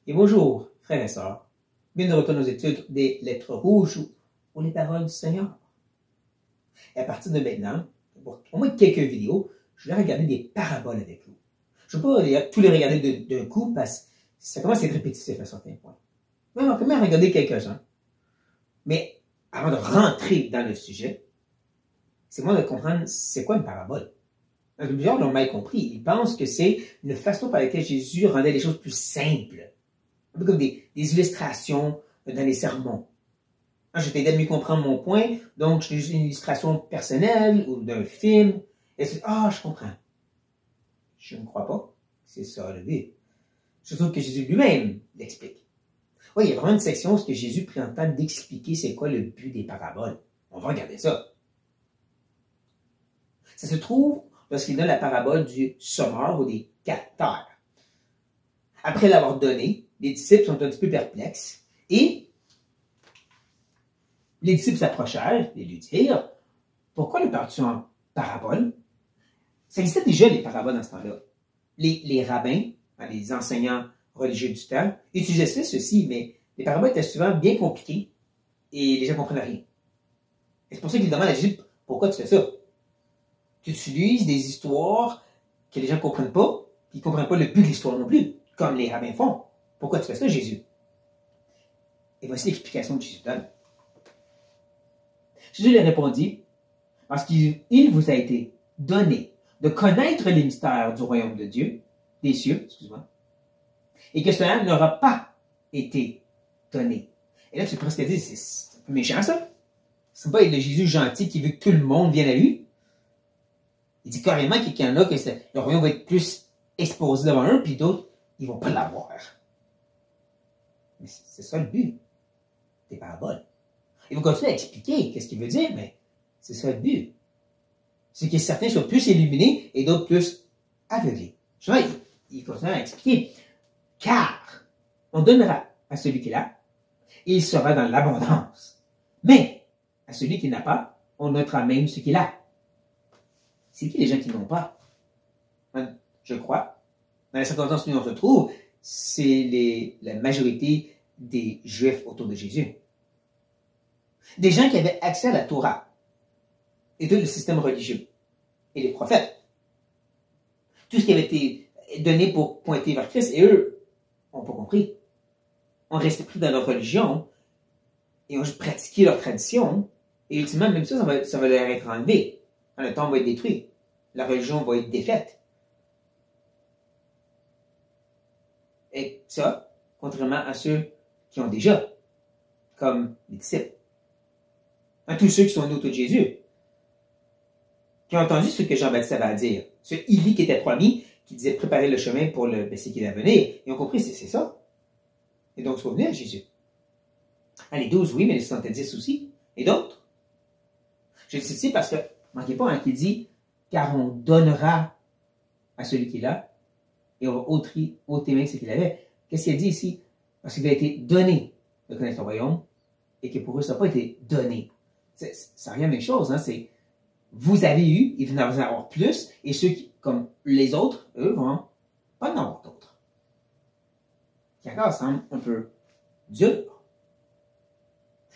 Et bonjour, frères et sœurs. Bienvenue de retour aux études des lettres rouges ou les paroles du Seigneur. Et à partir de maintenant, pour au moins quelques vidéos, je vais regarder des paraboles avec vous. Je ne vais pas tous les regarder d'un coup parce que ça commence à être répétitif à certains points. Mais on va quand même regarder quelques-uns. Mais avant de rentrer dans le sujet, c'est moi de comprendre c'est quoi une parabole. Plusieurs l'ont mal compris. Ils pensent que c'est une façon par laquelle Jésus rendait les choses plus simples. Un peu comme des illustrations dans les sermons. Je t'aide à mieux comprendre mon point, donc je lis une illustration personnelle ou d'un film. Et tu dis, je comprends. Je ne crois pas. C'est ça le but. Je trouve que Jésus lui-même l'explique. Oui, il y a vraiment une section où Jésus prend le temps d'expliquer c'est quoi le but des paraboles. On va regarder ça. Ça se trouve lorsqu'il donne la parabole du sommeur ou des 4 terres. Après l'avoir donné, les disciples sont un petit peu perplexes et les disciples s'approchèrent et lui dirent « Pourquoi le parles-tu en parabole? » Ça existait déjà les paraboles dans ce temps-là. Les rabbins, les enseignants religieux du temps, utilisaient ceci, mais les paraboles étaient souvent bien compliquées et les gens ne comprenaient rien. Et c'est pour ça qu'ils demandent à Jésus « Pourquoi tu fais ça? » Tu utilises des histoires que les gens ne comprennent pas, puis ils ne comprennent pas le but de l'histoire non plus, comme les rabbins font. Pourquoi tu fais ça, Jésus? Et voici l'explication que Jésus donne. Jésus leur répondit, parce qu'il vous a été donné de connaître les mystères du royaume de Dieu, des cieux, excuse-moi, et que cela n'aura pas été donné. Et là, tu peux presque dire, c'est un peu méchant, ça. C'est pas le Jésus gentil qui veut que tout le monde vienne à lui. Il dit carrément qu'il y en a que le royaume va être plus exposé devant eux, puis d'autres, ils ne vont pas l'avoir. Mais c'est ça le but des paraboles. Il va continuer à expliquer qu'est-ce qu'il veut dire, mais c'est ça le but. C'est que certains soient plus illuminés et d'autres plus aveuglés. Il continue à expliquer. Car on donnera à celui qui l'a, et il sera dans l'abondance. Mais à celui qui n'a pas, on notera même ce qu'il a. C'est qui les gens qui n'ont pas? Je crois. Dans les circonstances où on se trouve, c'est la majorité des Juifs autour de Jésus. Des gens qui avaient accès à la Torah et tout le système religieux et les prophètes. Tout ce qui avait été donné pour pointer vers Christ, et eux n'ont pas compris. On restait pris dans leur religion et ont pratiqué leur tradition, et ultimement, même ça va leur être enlevé. Le temple va être détruit. La religion va être défaite. Et ça, contrairement à ceux qui ont déjà, comme les disciples. Tous ceux qui sont nés autour de Jésus, qui ont entendu ce que Jean-Baptiste avait à dire. Ce Élie qui était promis, qui disait préparer le chemin pour le Messie qui allait venir. Ils ont compris, c'est ça. Et donc, ils sont venus à Jésus. Les 12, oui, mais les 70 aussi. Et d'autres. Je le cite ici parce que, manquez pas, qui dit, car on donnera à celui qui l'a, et on va ôter même ce qu'il avait. Qu'est-ce qu'il a dit ici? Parce qu'il a été donné de connaître le royaume, et que pour eux, ça n'a pas été donné. Ça revient à la même chose, c'est vous avez eu, et vous en avoir plus, et ceux qui, comme les autres, eux, vont pas en avoir d'autres. Qui encore semble un peu dur.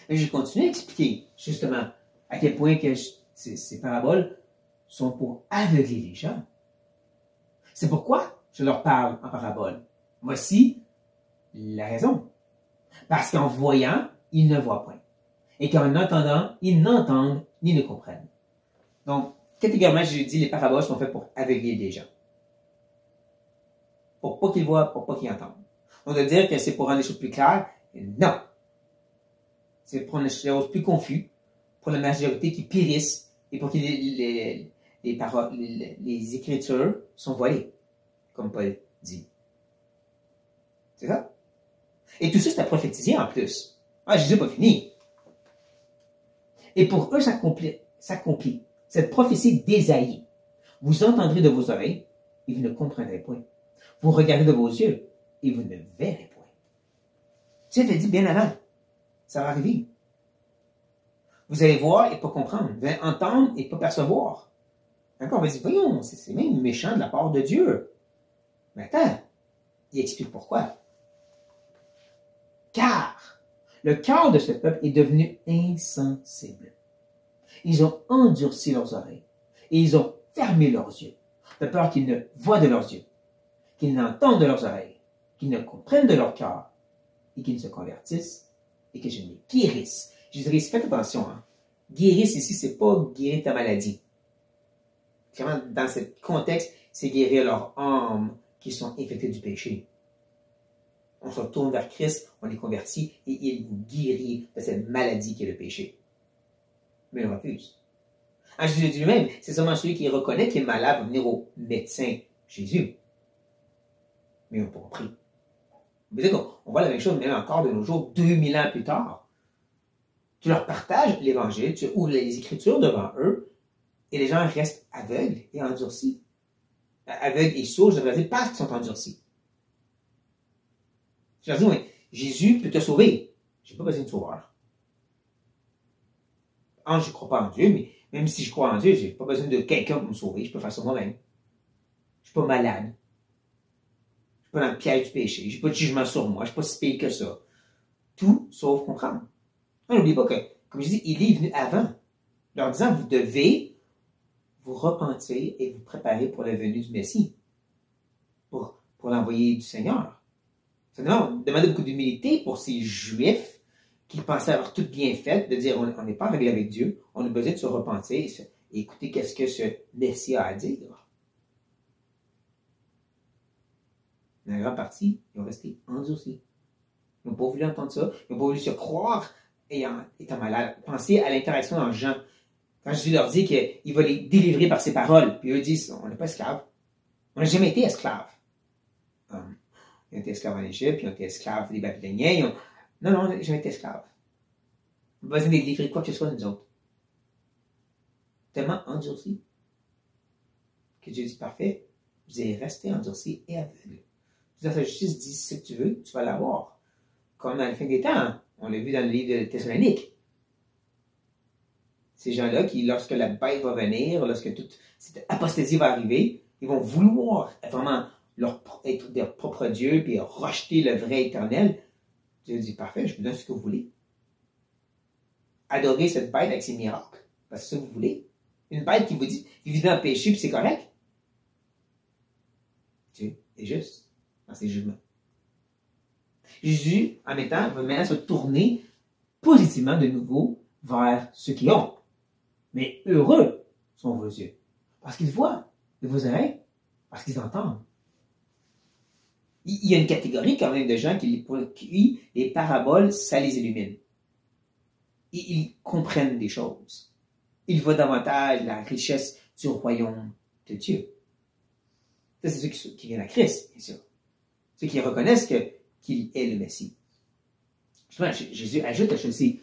Mais je continue à expliquer, justement, à quel point que ces paraboles sont pour aveugler les gens. C'est pourquoi je leur parle en parabole. Voici la raison. Parce qu'en voyant, ils ne voient point. Et qu'en entendant, ils n'entendent ni ne comprennent. Donc, catégoriquement, je dis les paraboles sont faites pour aveugler les gens. Pour pas qu'ils voient, pour pas qu'ils entendent. On doit dire que c'est pour rendre les choses plus claires. Non. C'est pour rendre les choses plus confuses, pour la majorité qui périssent et pour que les Écritures sont voilées, comme Paul dit. C'est ça? Et tout ça, c'est à prophétiser en plus. Jésus n'a pas fini. Et pour eux, s'accomplit. Cette prophétie d'Ésaïe. Vous entendrez de vos oreilles et vous ne comprendrez point. Vous regardez de vos yeux et vous ne verrez point. Dieu avait dit bien avant. Ça va arriver. Vous allez voir et pas comprendre. Vous allez entendre et pas percevoir. D'accord? On va dire, voyons, c'est même méchant de la part de Dieu. Mais attends, il explique pourquoi. car le cœur de ce peuple est devenu insensible. Ils ont endurci leurs oreilles et ils ont fermé leurs yeux, de peur qu'ils ne voient de leurs yeux, qu'ils n'entendent de leurs oreilles, qu'ils ne comprennent de leur cœur et qu'ils ne se convertissent et que je ne les guérisse. Je dirais, faites attention, hein. Guérisse ici, c'est pas guérir ta maladie. Clairement, dans ce contexte, c'est guérir leur âme qui sont infectés du péché. On se retourne vers Christ, on les convertit et il vous guérit de cette maladie qui est le péché. Mais ils refusent. En Jésus dit lui-même, c'est seulement celui qui reconnaît qu'il est malade va venir au médecin Jésus. Mais ils n'ont pas compris. On voit la même chose même encore de nos jours, 2000 ans plus tard. Tu leur partages l'Évangile, tu ouvres les Écritures devant eux, et les gens restent aveugles et endurcis. Aveugles et sourds, je devrais dire, parce qu'ils sont endurcis. Je leur dis, oui, Jésus peut te sauver. Je n'ai pas besoin de sauveur. Je ne crois pas en Dieu, mais même si je crois en Dieu, je n'ai pas besoin de quelqu'un pour me sauver. Je peux faire ça moi-même. Je ne suis pas malade. Je ne suis pas dans le piège du péché. Je n'ai pas de jugement sur moi. Je ne suis pas si pire que ça. Tout sauf comprendre. N'oubliez pas que, comme je dis, il est venu avant, leur disant, vous devez vous repentir et vous préparer pour la venue du Messie, pour l'envoyer du Seigneur. Seigneur, demandez beaucoup d'humilité pour ces Juifs qui pensaient avoir tout bien fait, de dire, on n'est pas réglé avec Dieu, on a besoin de se repentir et écouter qu'est-ce que ce Messie a à dire. Dans la grande partie, ils ont resté endurcis. Ils n'ont pas voulu entendre ça, ils n'ont pas voulu se croire étant malade. Pensez à l'interaction dans Jean. Quand Jésus leur dit qu'il va les délivrer par ses paroles, puis eux disent, on n'est pas esclaves. On n'a jamais été esclaves. Ils ont été esclaves en Égypte, ils ont été esclaves des Babyloniens. Non, on n'a jamais été esclaves. On n'a pas besoin de délivrer quoi que ce soit de nous autres. Tellement endurcis que Dieu dit, parfait, vous allez rester endurcis et aveugles. Sa justice dit, si tu veux, tu vas l'avoir. Comme à la fin des temps, on l'a vu dans le livre de Thessalonique. Ces gens-là qui, lorsque la bête va venir, lorsque toute cette apostasie va arriver, ils vont vouloir vraiment être leur propre Dieu puis rejeter le vrai éternel. Dieu dit, parfait, je vous donne ce que vous voulez. Adorez cette bête avec ses miracles, parce que c'est ça que vous voulez. Une bête qui vous dit, vous vivez dans le péché puis c'est correct. Dieu est juste dans ses jugements. Jésus, en mettant, va maintenant se tourner positivement de nouveau vers ceux qui ont. Mais heureux sont vos yeux, parce qu'ils voient, et vos oreilles, parce qu'ils entendent. Il y a une catégorie quand même de gens pour qui les paraboles, ça les illumine. Ils comprennent des choses. Ils voient davantage la richesse du royaume de Dieu. Ça, c'est ceux qui viennent à Christ, bien sûr. Ceux qui reconnaissent qu'il est le Messie. Justement, Jésus ajoute à ceci,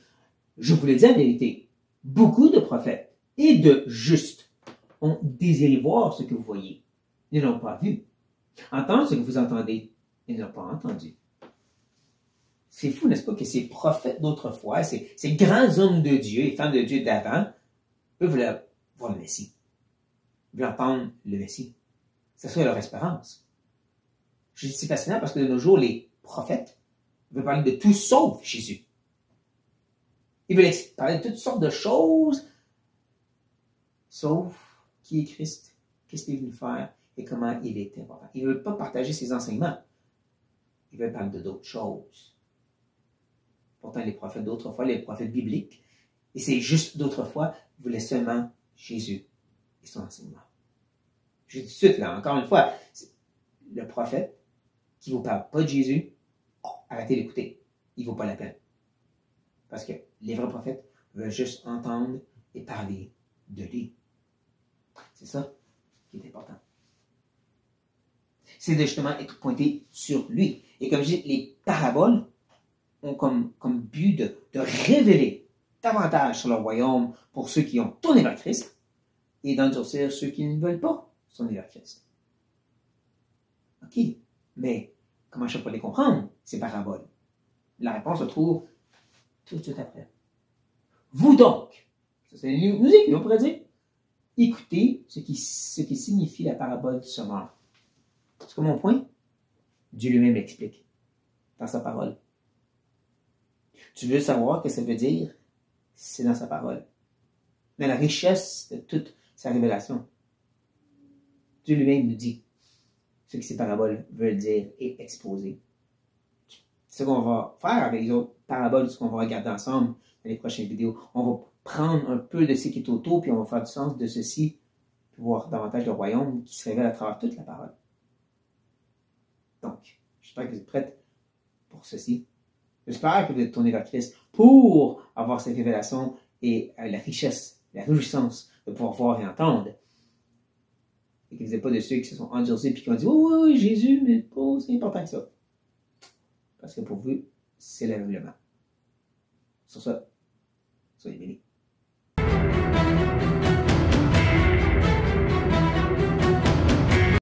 je vous le dis en vérité, beaucoup de prophètes et de justes ont désiré voir ce que vous voyez. Ils ne l'ont pas vu. Entendre ce que vous entendez. Ils ne l'ont pas entendu. C'est fou, n'est-ce pas, que ces prophètes d'autrefois, ces grands hommes de Dieu et femmes de Dieu d'avant, eux voulaient voir le Messie. Ils voulaient entendre le Messie. Ça serait leur espérance. Je dis c'est fascinant parce que de nos jours, les prophètes veulent parler de tout sauf Jésus. Ils veulent parler de toutes sortes de choses, sauf qui est Christ, qu'est-ce qu'il est venu faire et comment il est important. Ils ne veulent pas partager ses enseignements. Ils veulent parler de d'autres choses. Pourtant, les prophètes d'autrefois, les prophètes bibliques, et c'est juste d'autrefois, voulaient seulement Jésus et son enseignement. Je dis tout de suite, là, encore une fois, le prophète qui ne vous parle pas de Jésus, arrêtez d'écouter. Il ne vaut pas la peine. Parce que les vrais prophètes veulent juste entendre et parler de lui. C'est ça qui est important. C'est de justement être pointé sur lui. Et comme je dis, les paraboles ont comme but de révéler davantage sur le royaume pour ceux qui ont tourné vers Christ et d'endurcir ceux qui ne veulent pas tourner vers Christ. OK, mais comment je peux les comprendre, ces paraboles? La réponse se trouve tout de suite après. Vous donc, ça c'est nous, on pourrait dire, écoutez ce qui signifie la parabole du semeur. C'est comme mon point? Dieu lui-même l'explique dans sa parole. Tu veux savoir ce que ça veut dire? C'est dans sa parole. Dans la richesse de toute sa révélation. Dieu lui-même nous dit ce que ces paraboles veulent dire et exposer. C'est ce qu'on va faire avec les autres paraboles, ce qu'on va regarder ensemble dans les prochaines vidéos. On va prendre un peu de ce qui est autour, puis on va faire du sens de ceci, pour voir davantage le royaume qui se révèle à travers toute la parole. Donc, j'espère que vous êtes prêts pour ceci. J'espère que vous êtes tournés vers Christ pour avoir cette révélation et la richesse, la réjouissance de pouvoir voir et entendre. Et que vous n'êtes pas de ceux qui se sont endurcis et qui ont dit oui, Jésus, mais pas c'est important que ça. Parce que pour vous, c'est l'aveuglement. Sur ça, soyez bénis.